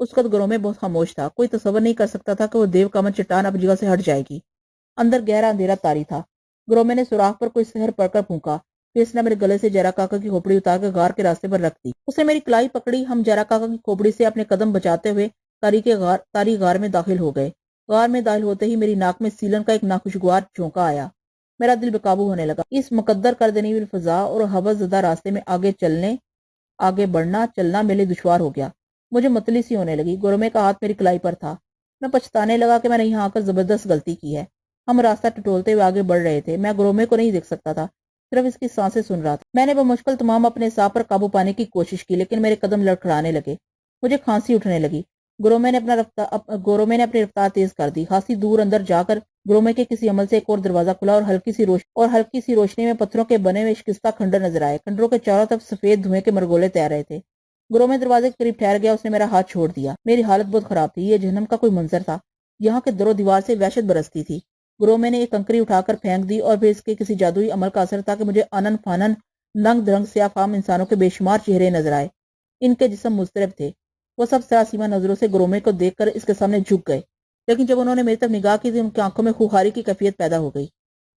اس وقت گروہ میں بہت خاموش تھا. کوئی تصور نہیں کر سکتا تھا کہ وہ دیو کامن چٹان اپنی جگہ سے ہٹ جائے گی. اندر گہرا اندھیرا تاری تھا. گروہ میں نے سوراخ پر کوئی سحر پڑ کر پھونکا. پھر اس نے میرے گلے سے جیرا کاکا کی کھوپڑی اتار کر غار کے راستے پر رکھ دی. اس نے میری کلائی پکڑی. ہم جیرا کاکا کی کھوپڑی سے اپنے قدم بچاتے ہوئے تاریخ غار میں داخل ہو گئے. غار میں داخل ہوتے ہی میری ناک میں سیلن کا ایک ناخوشگوار جھونکا آیا. میرا دل بے قابو ہونے لگا. اس مقدر کر دینے والی فضا اور ہوس زدہ راستے میں آگے بڑھنا چلنا میرے لیے دشوار ہو گیا. مجھے متلی سی ہونے لگی. گورمے کا ہاتھ میری کلائی پر تھا. میں پچھتانے لگا کہ میں نے یہاں آ کر زبردست غلطی کی ہے. ہم راستہ ٹٹولتے ہوئے آگے بڑھ رہے تھے. میں گرومے کو نہیں دیکھ سکتا تھا, صرف اس کی سانسیں سن رہا تھا. میں نے بمشکل تمام اپنے سانپ پر قابو پانے کی کوشش کی, لیکن میرے قدم لڑکھڑانے لگے. مجھے کھانسی اٹھنے لگی. گرومے نے اپنی رفتار تیز کر دی. خاصی دور اندر جا کر گرومے کے کسی عمل سے ایک اور دروازہ کھلا اور ہلکی سی روشنی میں پتھروں کے بنے ہوئے شکستہ کھنڈر نظر آئے. کھنڈروں کے چاروں طرف سفید دھوئیں کے مرگولے تیر رہے تھے. گرومے دروازے کے قریب ٹھہر گیا. اس نے میرا ہاتھ چھوڑ دیا. میری حالت بہت خراب تھی. یہ جہنم کا کوئی منظر تھا. یہاں کے در و دیوار سے وحشت برستی تھی. گرومے نے ایک کنکری اٹھا کر پھینک دی اور پھر اس کے کسی جادوئی عمل کا اثر تھا کہ مجھے آنن فانن ننگ درنگ سیاہ فام انسانوں کے بے شمار چہرے نظر آئے. ان کے جسم مضطرب تھے. وہ سب سراسیمہ نظروں سے گرومے کو دیکھ کر اس کے سامنے جھک گئے, لیکن جب انہوں نے میری طرف نگاہ کی تو ان کی آنکھوں میں خوخاری کی کیفیت پیدا ہو گئی.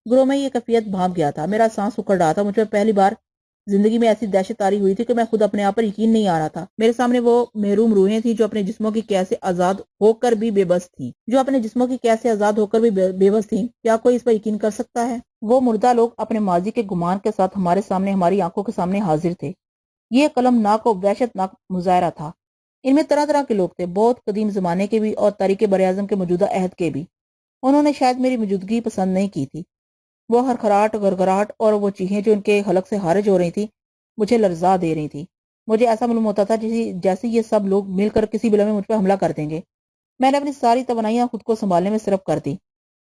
گرومے یہ کیفیت بھانپ گیا تھا. میرا سانس اکھڑ رہا تھا. مجھ پر پہلی بار زندگی میں ایسی دہشت طاری ہوئی تھی کہ میں خود اپنے آپ پر یقین نہیں آ رہا تھا. میرے سامنے وہ محروم روحیں تھیں جو اپنے جسموں کی قید سے آزاد ہو کر بھی بے بس تھیں. کیا کوئی اس پر یقین کر سکتا ہے؟ وہ مردہ لوگ اپنے ماضی کے گمان کے ساتھ ہمارے سامنے, ہماری آنکھوں کے سامنے حاضر تھے. یہ قلمناک اور وحشت ناک مظاہرہ تھا. ان میں طرح طرح کے لوگ تھے, بہت قدیم زمانے کے بھی اور تاریخ براعظم کے موجودہ عہد کے بھی. انہوں نے شاید میری موجودگی پسند نہیں کی تھی. وہ ہرخراہٹ, گرگراہٹ اور وہ چیخیں جو ان کے حلق سے خارج ہو رہی تھی مجھے لرزا دے رہی تھی. مجھے ایسا معلوم ہوتا تھا جیسے یہ سب لوگ مل کر کسی بھی لمحے مجھ پر حملہ کر دیں گے. میں نے اپنی ساری توانائیاں خود کو سنبھالنے میں صرف کر دی,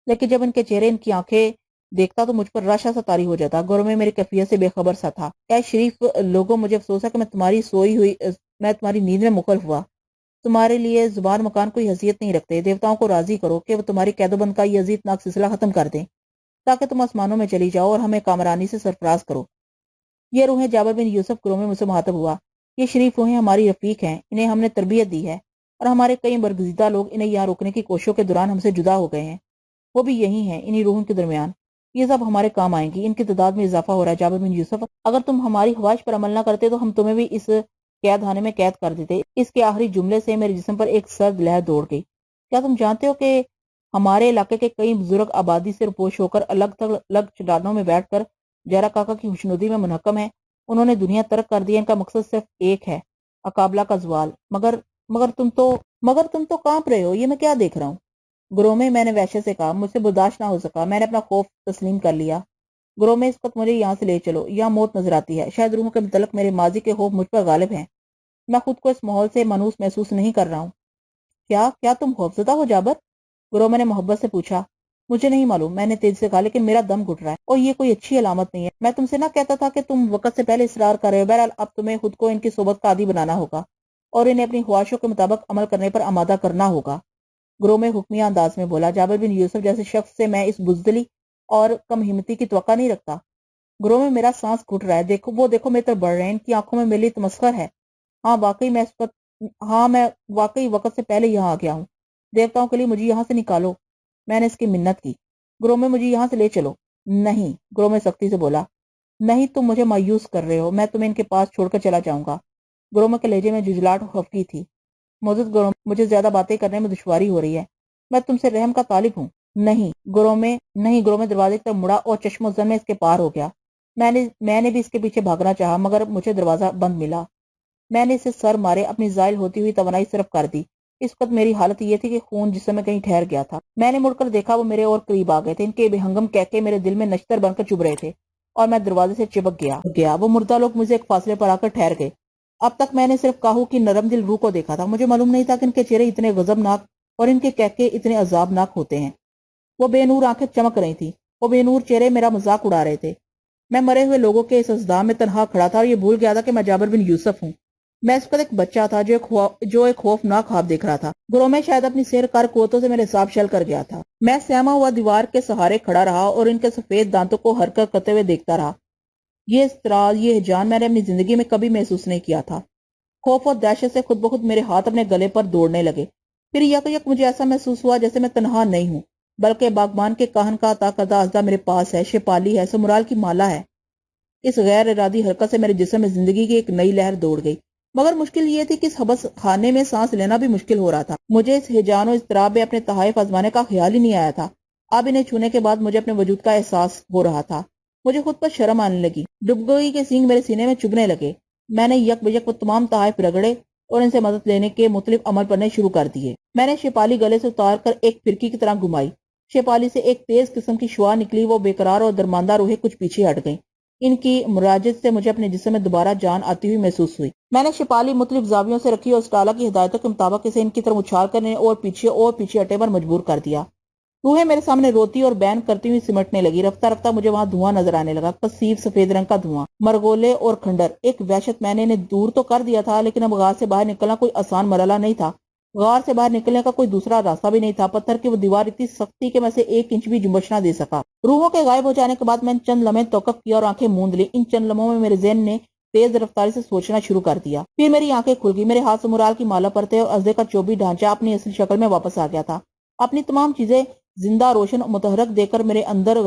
لیکن جب ان کے چہرے, ان کی آنکھیں دیکھتا تو مجھ پر راشا سا طاری ہو جاتا. گورمے میری کیفیت سے بے خبر سا تھا. اے شریف لوگوں, مجھے افسوس ہے کہ میں تمہاری نیند میں مخل ہوا. تمہارے لیے زبان مکان کوئی حیثیت نہیں رکھتے. دیوتاؤں کو راضی کرو کہ وہ تمہاری قید و بند کا یہ عزیتناک سلسلہ ختم کر دیں, تاکہ تم آسمانوں میں چلی جاؤ اور ہمیں کامرانی سے سرفراز کرو. یہ روحیں, جابر بن یوسف گرومے مجھ سے مخاطب ہوا, یہ شریف روحیں ہماری رفیق ہیں. انہیں ہم نے تربیت دی ہے اور ہمارے کئی برگزیدہ لوگ انہیں یہاں روکنے کی کوششوں کے دوران ہم سے جدا ہو گئے ہیں. وہ بھی یہی ہیں, انہی روحوں کے درمیان. یہ سب ہمارے کام آئیں گی. ان کی تعداد میں اضافہ ہو رہا ہے. جابر بن یوسف, اگر تم ہماری خواہش پر عمل نہ کرتے تو ہم تمہیں بھی اس قید خانے میں قید کر دیتے. اس کے آخری جملے سے میرے جسم پر ایک سرد لہر دوڑ گئی. کیا تم جانتے ہو کہ ہمارے علاقے کے کئی بزرگ آبادی سے روپوش ہو کر الگ چٹانوں میں بیٹھ کر جیرا کاکا کی خوشنودی میں منحکم ہے. انہوں نے دنیا ترک کر دی. ان کا مقصد صرف ایک ہے, اقابلہ کا زوال. مگر تم تو کانپ رہے ہو. یہ میں کیا دیکھ رہا ہوں؟ گرومے, میں نے وحشت سے کہا. مجھ سے برداشت نہ ہو سکا. میں نے اپنا خوف تسلیم کر لیا. گرومے, اس وقت مجھے یہاں سے لے چلو. یہاں موت نظر آتی ہے. شاید روحوں کے متعلق میرے ماضی کے خوف مجھ پر غالب ہیں. میں خود کو اس ماحول سے مانوس محسوس نہیں کر رہا ہوں. کیا تم خوفزدہ ہو جابر؟ گرومے نے محبت سے پوچھا. مجھے نہیں معلوم, میں نے تیزی سے کہا, لیکن میرا دم گھٹ رہا ہے اور یہ کوئی اچھی علامت نہیں ہے. میں تم سے نہ کہتا تھا کہ تم وقت سے پہلے اصرار کر رہے ہو. بہرحال اب تمہیں خود کو ان کی صحبت کا عادی بنانا ہوگا اور انہیں اپنی خواہشوں کے مطابق عمل کرنے پر آمادہ کرنا ہوگا. گرومے حکمیہ انداز میں بولا. جابر بن یوسف جیسے شخص سے میں اس بزدلی اور کم ہمتی کی توقع نہیں رکھتا. گرومے, میرا سانس گھٹ رہا ہے. وہ دیکھو میرے طرف بڑھ رہے ہیں. ان کی آنکھوں میں میرے لیے تمسخر ہے. میں واقعی وقت سے پہلے یہاں آ گیا ہوں. دیوتاؤں کے لیے مجھے یہاں سے نکالو. میں نے اس کی منت کی. گرومے, مجھے یہاں سے لے چلو. نہیں, گرومے سختی سے بولا. نہیں, تم مجھے مایوس کر رہے ہو. میں تمہیں ان کے پاس چھوڑ کر چلا جاؤں گا. گرومے کے لہجے میں جھجلاہٹ اور خفگی تھی. معزز گرومے, مجھے زیادہ باتیں کرنے میں دشواری ہو رہی ہے. میں تم سے رحم کا طالب ہوں. نہیں گرومے, دروازے کی طرف مڑا اور چشم و زن میں اس کے پار ہو گیا. میں نے بھی اس کے پیچھے بھاگنا چاہا, مگر مجھے دروازہ بند ملا. میں نے اسے سر مارے اپنی زائل ہوتی ہوئی توانائی صرف کر دی. اس وقت میری حالت یہ تھی کہ خون جسم میں کہیں ٹھہر گیا تھا. میں نے مڑ کر دیکھا, وہ میرے اور قریب آ گئے تھے. ان کے بے ہنگم کہکے میرے دل میں نشتر بن کر چبھ رہے تھے اور میں دروازے سے چپک گیا. وہ مردہ لوگ مجھے ایک فاصلے پر آ کر ٹھہر گئے. اب تک میں نے صرف کاہو کی نرم دل روح کو دیکھا تھا. مجھے معلوم نہیں تھا کہ ان کے چہرے اتنے غضبناک اور ان کے کہکے اتنے عذابناک ہوتے ہیں. وہ بے نور آنکھیں چمک رہی تھیں. وہ بے نور چہرے میرا مذاق اڑا رہے تھے. میں مرے ہوئے لوگوں کے اس ازدحام میں تنہا کھڑا تھا اور یہ بھول گیا تھا کہ میں جابر بن یوسف ہوں. میں اس وقت ایک بچہ تھا جو ایک خوفناک خواب دیکھ رہا تھا. گرومے شاید اپنی سیر کار قوتوں سے میرے حساب شل کر گیا تھا. میں سہما ہوا دیوار کے سہارے کھڑا رہا اور ان کے سفید دانتوں کو حرکت کرتے ہوئے دیکھتا رہا. یہ اضطراب, یہ ہیجان میں نے اپنی زندگی میں کبھی محسوس نہیں کیا تھا. خوف اور دہشت سے خود بخود میرے ہاتھ اپنے گلے پر دوڑنے لگے. پھر یک یک مجھے ایسا محسوس ہوا جیسے میں تنہا نہیں ہوں بلکہ باغبان کے کاہن کا عطا کردہ اژدھا میرے پاس ہے، شیپالی ہے، سمرال کی مالا ہے. اس غیر ارادی حرکت سے میرے جسم میں زندگی کی ایک نئی لہر دوڑ گئی. مگر مشکل یہ تھی کہ اس حبس خانے میں سانس لینا بھی مشکل ہو رہا تھا. مجھے اس ہیجان و اضطراب میں اپنے تحائف آزمانے کا خیال ہی نہیں آیا تھا. اب انہیں چھونے کے بعد مجھے اپنے وجود کا احساس ہو رہا تھا. مجھے خود پر شرم آنے لگی. ڈبگوئی کے سینگ میرے سینے میں چبھنے لگے. میں نے یک بیک وہ تمام تحائف رگڑے اور ان سے مدد لینے کے مختلف عمل پڑھنے شروع کر دیے. میں نے شیپالی گلے سے اتار کر ایک پھرکی کی طرح گھمائی. شیپالی سے ایک تیز قسم کی شعاع نکلی. وہ بےقرار اور درماندہ روحیں کچھ پیچھے ہٹ گئیں. ان کی مراجعت سے مجھے اپنے جسم میں دوبارہ جان آتی ہوئی محسوس ہوئی. میں نے شیپالی مختلف زاویوں سے رکھی اور اسٹالا کی ہدایتوں کے مطابق اسے ان کی طرف اچھال کرنے اور پیچھے ہٹے پر مجبور کر دیا. روحیں میرے سامنے روتی اور بین کرتی ہوئی سمٹنے لگی. رفتہ رفتہ مجھے وہاں دھواں نظر آنے لگا، کثیف سفید رنگ کا دھواں، مرغولے اور کھنڈر. ایک وحشت. میں نے انہیں دور تو کر دیا تھا لیکن اب غار سے باہر نکلنا کوئی آسان مرحلہ نہیں تھا. غار سے باہر نکلنے کا کوئی دوسرا راستہ بھی نہیں تھا. پتھر کی وہ دیوار اتنی سخت تھی کہ میں سے 1 انچ بھی جنبش نہ دے سکا. روحوں کے غائب ہو جانے کے بعد میں نے چند لمحے توقف کیا اور آنکھیں موند لی. ان چند لمحوں میں میرے ذہن نے تیز رفتاری سے سوچنا شروع کر دیا. پھر میری آنکھیں کھل گئی. میرے ہاتھ سمرال کی مالا پر تھے اور اژدھے کا چوبی ڈھانچہ اپنی اصلی شکل میں واپس آ گیا تھا. اپنی تمام چیزیں زندہ، روشن اور متحرک دیکھ کر میرے اندر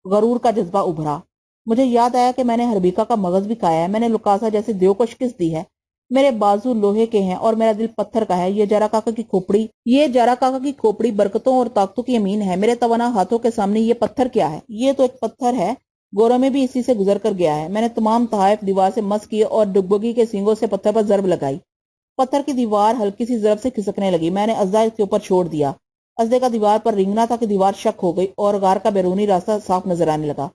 غرور کا جذبہ ابھرا. مجھے یاد آیا کہ میں نے ہربیکا کا مغز بھی کھایا ہے. میں نے لوکاسا جیسے دیو کو شکست دی ہے. میرے بازو لوہے کے ہیں اور میرا دل پتھر کا ہے. یہ جارا کاکا کی کھوپڑی برکتوں اور طاقتوں کی امین ہے. میرے توانا ہاتھوں کے سامنے یہ پتھر کیا ہے؟ یہ تو ایک پتھر ہے. گورو میں بھی اسی سے گزر کر گیا ہے. میں نے تمام تحائف دیوار سے مس کیے اور ڈگبگی کے سینگوں سے پتھر پر ضرب لگائی. پتھر کی دیوار ہلکی سی ضرب سے کھسکنے لگی. میں نے اژدھا اس کے اوپر چھوڑ دیا. اژدھے کا دیوار پر رینگنا تھا کہ دیوار شک ہو گئی اور غار کا بیرونی راستہ صاف نظر آنے لگا.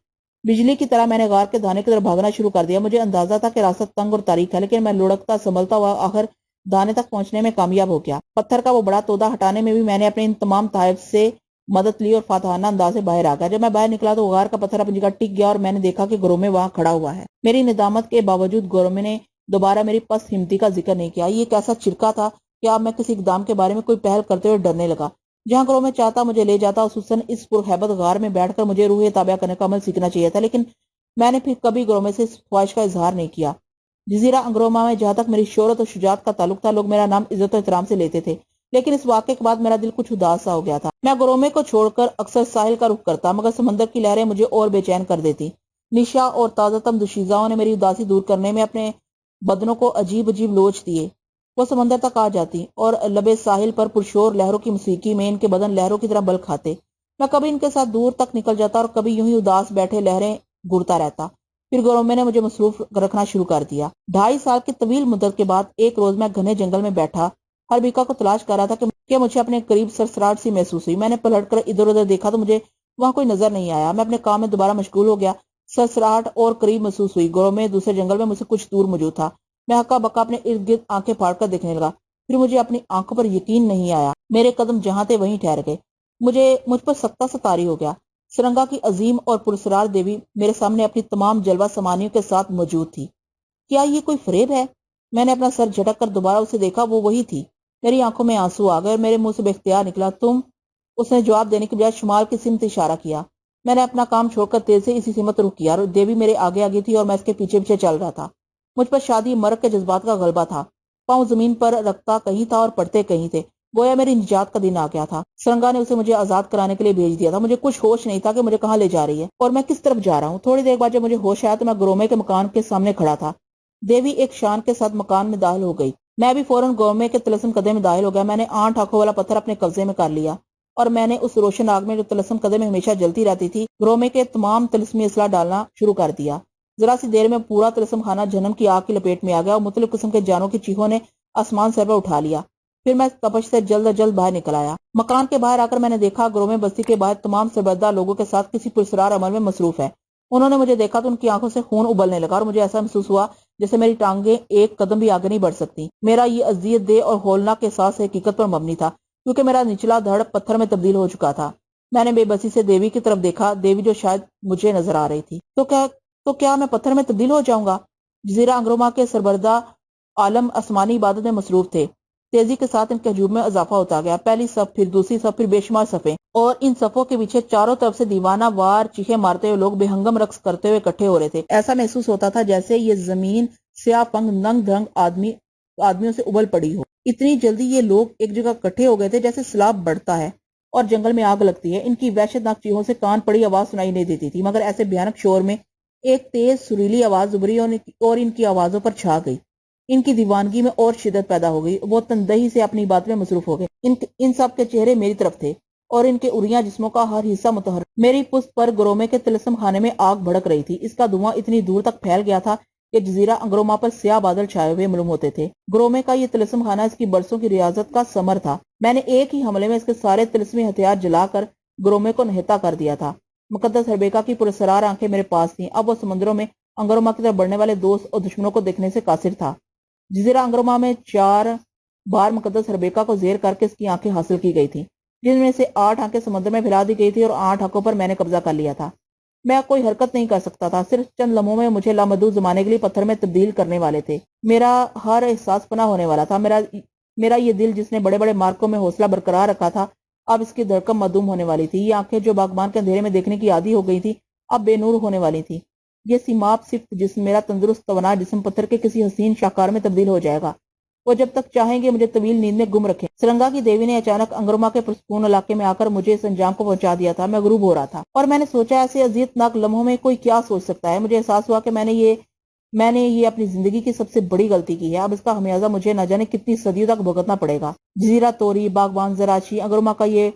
بجلی کی طرح میں نے غار کے دانے کی طرف بھاگنا شروع کر دیا. مجھے اندازہ تھا کہ راستہ تنگ اور تاریک ہے لیکن میں لڑکتا سنبھلتا ہوا آخر دانے تک پہنچنے میں کامیاب ہو گیا. پتھر کا وہ بڑا تودا ہٹانے میں بھی میں نے اپنے ان تمام تحائف سے مدد لی اور فاتحانہ انداز سے باہر آ گیا. جب میں باہر نکلا تو غار کا پتھر اپنی جگہ ٹک گیا اور میں نے دیکھا کہ گرومے وہاں کھڑا ہوا ہے. میری ندامت کے باوجود گرومے نے دوبارہ میری پست ہمتی کا ذکر نہیں کیا. یہ کیسا چرکا تھا کہ اب میں کسی اقدام کے بارے میں کوئی پہل کرتے ہوئے ڈرنے لگا. جہاں گرومے چاہتا مجھے لے جاتا. خصوصاً اس پرہیبت غار میں بیٹھ کر مجھے روح تابع کرنے کا عمل سیکھنا چاہیے تھا لیکن میں نے پھر کبھی گرومے سے اس خواہش کا اظہار نہیں کیا. جزیرہ انگروما میں جہاں تک میری شہرت اور شجاعت کا تعلق تھا لوگ میرا نام عزت و احترام سے لیتے تھے لیکن اس واقعے کے بعد میرا دل کچھ اداس سا ہو گیا تھا. میں گرومے کو چھوڑ کر اکثر ساحل کا رخ کرتا مگر سمندر کی لہریں مجھے اور بے چین کر دیتی. نشا اور تازہ تم دوشیزاؤں نے میری اداسی دور کرنے میں اپنے بدنوں کو عجیب عجیب لوچ دیے. وہ سمندر تک آ جاتی اور لبے ساحل پر پرشور لہروں کی موسیقی میں ان کے بدن لہروں کی طرح بل کھاتے. میں کبھی ان کے ساتھ دور تک نکل جاتا اور کبھی یوں ہی اداس بیٹھے لہریں گھڑتا رہتا. پھر گرومے نے مجھے مصروف رکھنا شروع کر دیا. 2.5 سال کی طویل مدت کے بعد ایک روز میں گھنے جنگل میں بیٹھا ہربیکا کو تلاش کر رہا تھا کہ مجھے اپنے قریب سرسراہٹ سی محسوس ہوئی. میں نے پلٹ کر ادھر ادھر دیکھا تو مجھے وہاں کوئی نظر نہیں آیا. میں اپنے کام میں دوبارہ مشغول ہو گیا. سرسراہٹ اور قریب محسوس ہوئی. گرومے دوسرے جنگل میں مجھ سے کچھ دور موجود تھا. میں ہکا بکا اپنے ارد گرد آنکھیں پھاڑ کر دیکھنے لگا. پھر مجھے اپنی آنکھوں پر یقین نہیں آیا. میرے قدم جہاں تھے وہیں ٹھہر گئے. مجھ پر سکتہ سا طاری ہو گیا. سرنگا کی عظیم اور پراسرار دیوی میرے سامنے اپنی تمام جلوہ سمانیوں کے ساتھ موجود تھی. کیا یہ کوئی فریب ہے؟ میں نے اپنا سر جھٹک کر دوبارہ اسے دیکھا. وہ وہی تھی. میری آنکھوں میں آنسو آ گئے اور میرے منہ سے بے اختیار نکلا تم. اس نے جواب دینے کے بجائے شمال کی سمت اشارہ کیا. میں نے اپنا کام چھوڑ کر تیز سے اسی سمت رخ کیا. دیوی میرے آگے آگے تھی اور میں اس کے پیچھے پیچھے چل رہا تھا. مجھ پر شادی مرگ کے جذبات کا غلبہ تھا. پاؤں زمین پر رکھتا کہیں تھا اور پڑتے کہیں تھے. گویا میری نجات کا دن آ گیا تھا. سرنگا نے اسے مجھے آزاد کرانے کے لیے بھیج دیا تھا. مجھے کچھ ہوش نہیں تھا کہ مجھے کہاں لے جا رہی ہے اور میں کس طرف جا رہا ہوں. تھوڑی دیر بعد جب مجھے ہوش آیا تو میں گرومے کے مکان کے سامنے کھڑا تھا. دیوی ایک شان کے ساتھ مکان میں داخل ہو گئی. میں بھی فوراً گرومے کے طلسم قدے میں داخل ہو گیا. میں نے 8 آنکھوں والا پتھر اپنے قبضے میں کر لیا اور میں نے اس روشن آگ میں جو طلسم قدے میں ہمیشہ جلتی رہتی تھی گرومے کے تمام طلسمی اسلحہ ڈالنا شروع کر دیا. ذرا سی دیر میں پورا طلسم خانہ جہنم کی آگ کی لپیٹ میں آ گیا اور مختلف قسم کے جانوں کی چیخوں نے آسمان سر پر اٹھا لیا. پھر میں تپش سے جلد از جلد باہر نکل آیا. مکان کے باہر آ کر میں نے دیکھا گرومے بستی کے باہر تمام سربردہ لوگوں کے ساتھ کسی پرسرار عمل میں مصروف ہے. انہوں نے مجھے دیکھا تو ان کی آنکھوں سے خون ابلنے لگا اور مجھے ایسا محسوس ہوا جیسے میری ٹانگیں ایک قدم بھی آگے نہیں بڑھ سکتی. میرا یہ اذیت دہ اور ہولناک احساس حقیقت پر مبنی تھا کیونکہ میرا نچلا دھڑ پتھر میں تبدیل ہو چکا تھا. میں نے بے بسی سے دیوی کی طرف دیکھا. دیوی جو شاید مجھے نظر آ رہی تھی. تو کیا میں پتھر میں تبدیل ہو جاؤں گا؟ جزیرہ انگروما کے سربردہ عالم آسمانی عبادت میں مصروف تھے. تیزی کے ساتھ ان کے ہجوم میں اضافہ ہوتا گیا. پہلی صف، پھر دوسری صف، پھر بے شمار صفیں اور ان صفوں کے پیچھے چاروں طرف سے دیوانہ وار چیخیں مارتے ہوئے لوگ بے ہنگم رقص کرتے ہوئے اکٹھے ہو رہے تھے. ایسا محسوس ہوتا تھا جیسے یہ زمین سیاہ پنگ ننگ دھنگ آدمی آدمیوں سے ابل پڑی ہو۔ اتنی جلدی یہ لوگ ایک جگہ اکٹھے ہو گئے تھے جیسے سیلاب بڑھتا ہے اور جنگل میں آگ لگتی ہے۔ ان کی وحشتناک چیخوں سے کان پڑی آواز سنائی نہیں دیتی تھی، مگر ایسے بھیانک شور میں ایک تیز سریلی آواز ابھری اور ان کی آوازوں پر چھا گئی۔ ان کی دیوانگی میں اور شدت پیدا ہو گئی، وہ تندہی سے اپنی بات میں مصروف ہو گئے۔ ان سب کے چہرے میری طرف تھے اور ان کے اریاں جسموں کا ہر حصہ متحرک۔ میری پشت پر گرومے کے طلسم خانے میں آگ بھڑک رہی تھی۔ اس کا دھواں اتنی دور تک پھیل گیا تھا کہ جزیرہ انگروما پر سیاہ بادل چھائے ہوئے معلوم ہوتے تھے۔ گرومے کا یہ طلسم خانہ اس کی برسوں کی ریاضت کا ثمر تھا۔ میں نے ایک ہی حملے میں اس کے سارے طلسمی ہتھیار جلا کر گرومے کو نہتا کر دیا تھا۔ مقدس ربیکا کی پراسرار آنکھیں میرے پاس تھیں۔ اب وہ سمندروں میں انگروما کی طرف بڑھنے والے دوست اور دشمنوں کو دیکھنے سے قاصر تھا۔ جزیرہ انگروما میں 4 بار مقدس ربیکا کو زیر کر کے اس کی آنکھیں حاصل کی گئی تھی، جن میں سے 8 آنکھیں سمندر میں پھیلا دی گئی تھی اور 8 آنکھوں پر میں نے قبضہ کر لیا تھا۔ میں کوئی حرکت نہیں کر سکتا تھا، صرف چند لمحوں میں مجھے لامحدود زمانے کے لیے پتھر میں تبدیل کرنے والے تھے۔ میرا ہر احساس پناہ ہونے والا تھا۔ میرا یہ دل جس نے بڑے بڑے مارکوں میں حوصلہ برقرار رکھا تھا، اب اس کی دھڑکن معدوم ہونے والی تھی۔ یہ آنکھیں جو باغبان کے اندھیرے میں دیکھنے کی عادی ہو گئی تھی، اب بے نور ہونے والی تھی۔ یہ سیماب صفت جسم، میرا تندرست توانا جسم پتھر کے کسی حسین شاہکار میں تبدیل ہو جائے گا۔ وہ جب تک چاہیں گے مجھے طویل نیند میں گم رکھیں۔ سرنگا کی دیوی نے اچانک انگروما کے پرسکون علاقے میں آ کر مجھے اس انجام کو پہنچا دیا تھا۔ میں غروب ہو رہا تھا اور میں نے سوچا ایسے اذیت ناک لمحوں میں کوئی کیا سوچ سکتا ہے۔ مجھے احساس ہوا کہ میں نے یہ اپنی زندگی کی سب سے بڑی غلطی کی ہے۔ اب اس کا خمیازہ مجھے نہ جانے کتنی صدیوں تک بھگتنا پڑے گا۔ جزیرہ توری، باغبان زراچی، انگروما کا یہ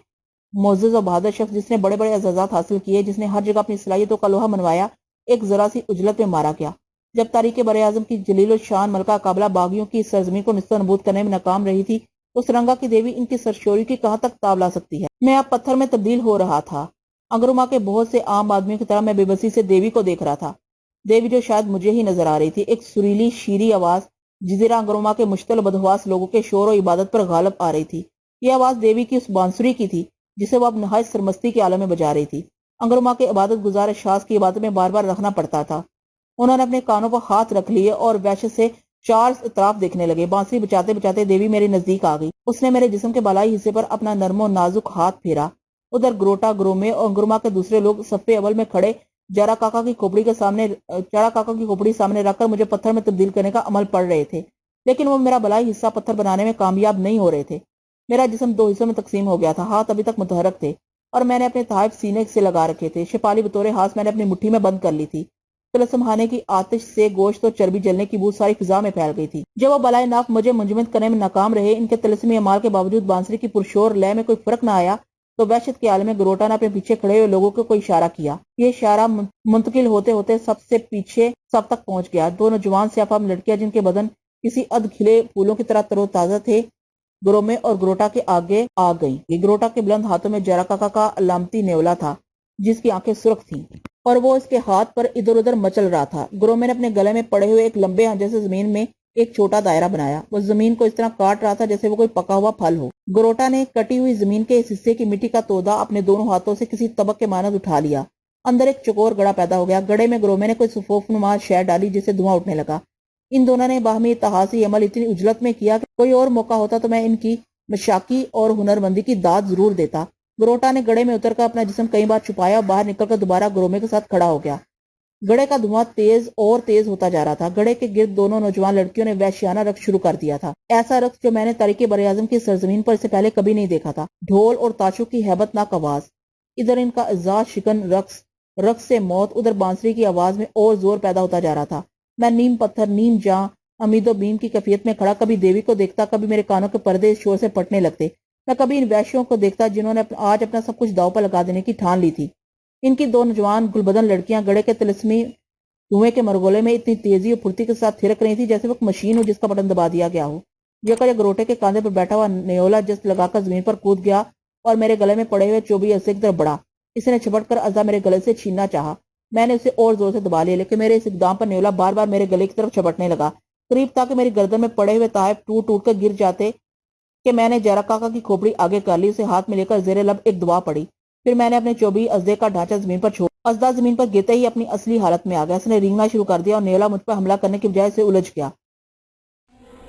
معزز و بہادر شخص جس نے بڑے بڑے اعزازات حاصل کیے، جس نے ہر جگہ اپنی صلاحیتوں کا لوہا منوایا، ایک ذرا سی اجلت میں مارا گیا۔ جب تاریخ براعظم کی جلیل الشان ملکہ قابلہ باغیوں کی سرزمین کو نست و نبود کرنے میں ناکام رہی تھی، تو سرنگا کی دیوی ان کی سرشوری کی کہاں تک تاب لا سکتی ہے؟ میں اب پتھر میں تبدیل ہو رہا تھا۔ انگروما کے بہت سے عام آدمیوں کی طرح میں بے بسی سے دیوی کو دیکھ رہا تھا، دیوی جو شاید مجھے ہی نظر آ رہی تھی۔ ایک سریلی شیریں آواز جزیرہ انگروما کے مشتعل و بدحواس لوگوں کے شور و عبادت پر غالب آ رہی تھی۔ یہ آواز دیوی کی اس بانسری کی تھی جسے وہ اب نہایت سرمستی کے عالم میں بجا رہی تھی۔ انگروما کے عبادت گزار اشخاص کی عبادت میں بار بار رکھنا پڑتا تھا۔ انہوں نے اپنے کانوں پر ہاتھ رکھ لیے اور وحشت سے چار اطراف دیکھنے لگے۔ بانسری بجاتے بجاتے دیوی میرے نزدیک آ گئی۔ اس نے میرے جسم کے بالائی حصے پر اپنا نرم و نازک ہاتھ پھیرا۔ ادھر گروٹا، گرومے اور انگروما کے دوسرے لوگ صف اول میں کھڑے چارا کاکا کی کھوپڑی سامنے رکھ کر مجھے پتھر میں تبدیل کرنے کا عمل پڑھ رہے تھے، لیکن وہ میرا بالائی حصہ پتھر بنانے میں کامیاب نہیں ہو رہے تھے۔ میرا جسم 2 حصوں میں تقسیم ہو گیا تھا۔ ہاتھ ابھی تک متحرک تھے اور میں نے اپنے تحائف سینے سے لگا رکھے تھے۔ شپالی بطور ہاتھ میں نے اپنی مٹھی میں بند کر لی تھی۔ طلسم خانے کی آتش سے گوشت اور چربی جلنے کی بو ساری فضا میں پھیل گئی تھی۔ جب وہ بالائے ناک مجھے منجمد کرنے میں ناکام رہے، ان کے طلسمی اعمال کے باوجود بانسری کی پرشور لے میں کوئی فرق نہ آیا، تو وحشت کے عالم میں گروٹا نے اپنے پیچھے کھڑے ہوئے لوگوں کو کوئی اشارہ کیا۔ یہ اشارہ منتقل ہوتے ہوتے سب سے پیچھے سب تک پہنچ گیا۔ 2 نوجوان سیاہفام لڑکیاں جن کے بدن کسی ادھ کھلے پھولوں کی طرح تر و تازہ تھے، گرومے اور گروٹا کے آگے آ گئیں۔ یہ گروٹا کے بلند ہاتھوں میں جارا کاکا کا علامتی نیولا تھا، جس کی آنکھیں سرخ تھیں اور وہ اس کے ہاتھ پر ادھر ادھر مچل رہا تھا۔ گرومے نے اپنے گلے میں پڑے ہوئے ایک لمبے ہنجے سے زمین میں ایک چھوٹا دائرہ بنایا۔ وہ زمین کو اس طرح کاٹ رہا تھا جیسے وہ کوئی پکا ہوا پھل ہو۔ گروٹا نے کٹی ہوئی زمین کے اس حصے کی مٹی کا تودا اپنے دونوں ہاتھوں سے کسی طبق کے مانند اٹھا لیا۔ اندر ایک چکور گڑا پیدا ہو گیا۔ گڑے میں گرومے نے کوئی سفوف نما شے ڈالی جسے دھواں اٹھنے لگا۔ ان دونوں نے باہمی اتحادی عمل اتنی اجلت میں کیا کہ کوئی اور موقع ہوتا تو میں ان کی مشاقی اور ہنرمندی کی داد ضرور دیتا۔ گروٹا نے گڑے میں اتر کر اپنا جسم کئی بار چھپایا اور باہر نکل کر دوبارہ گرومے کے ساتھ کھڑا ہو گیا۔ گڑے کا دھواں تیز اور تیز ہوتا جا رہا تھا۔ گڑے کے گرد دونوں نوجوان لڑکیوں نے وحشیانہ رقص شروع کر دیا تھا، ایسا رقص جو میں نے تاریخ براعظم کی سرزمین پر اس سے پہلے کبھی نہیں دیکھا تھا۔ ڈھول اور تاشوں کی ہیبت ناک آواز، ادھر ان کا اعزاز شکن رقص سے موت، ادھر بانسری کی آواز میں اور زور پیدا ہوتا جا رہا تھا۔ میں نیم پتھر نیم جاں امید و بیم کی کیفیت میں کھڑا کبھی دیوی کو دیکھتا، کبھی میرے کانوں کے پردے اس شور سے پھٹنے لگتے۔ میں کبھی ان وحشیوں کو دیکھتا جنہوں نے آج اپنا سب کچھ داؤ پر لگا دینے کی ٹھان لی تھی۔ ان کی 2 نوجوان گلبدن لڑکیاں گڑے کے طلسمی دھوئیں کے مرغولے میں اتنی تیزی اور پھرتی کے ساتھ تھرک رہی تھی جیسے وہ ایک مشین ہو جس کا بٹن دبا دیا گیا ہو۔ یکا یک گروٹے کے کاندھے پر بیٹھا ہوا نیولا جست لگا کر زمین پر کود گیا اور میرے گلے میں پڑے ہوئے چوبی عرصے کی طرف بڑھا۔ اس نے چھپٹ کر عزا میرے گلے سے چھیننا چاہا۔ میں نے اسے اور زور سے دبا لیا، لیکن میرے اس اقدام پر نیولا بار بار میرے گلے کی طرف چھپٹنے لگا، قریب تھا کہ میری گردن میں پڑے ہوئے تحائف ٹوٹ ٹوٹ کر گر جاتے کہ میں نے جارا کاکا کی کھوپڑی آگے کر لی، اسے ہاتھ میں لے کر زیر لب ایک دعا پڑی۔ پھر میں نے اپنے چوبی ازدے کا ڈھانچہ زمین پر چھوڑ، ازدا زمین پر گرتے ہی اپنی اصلی حالت میں آ گیا۔ اس نے رینگنا شروع کر دیا اور نیولا مجھ پر حملہ کرنے کی بجائے سے الجھ گیا۔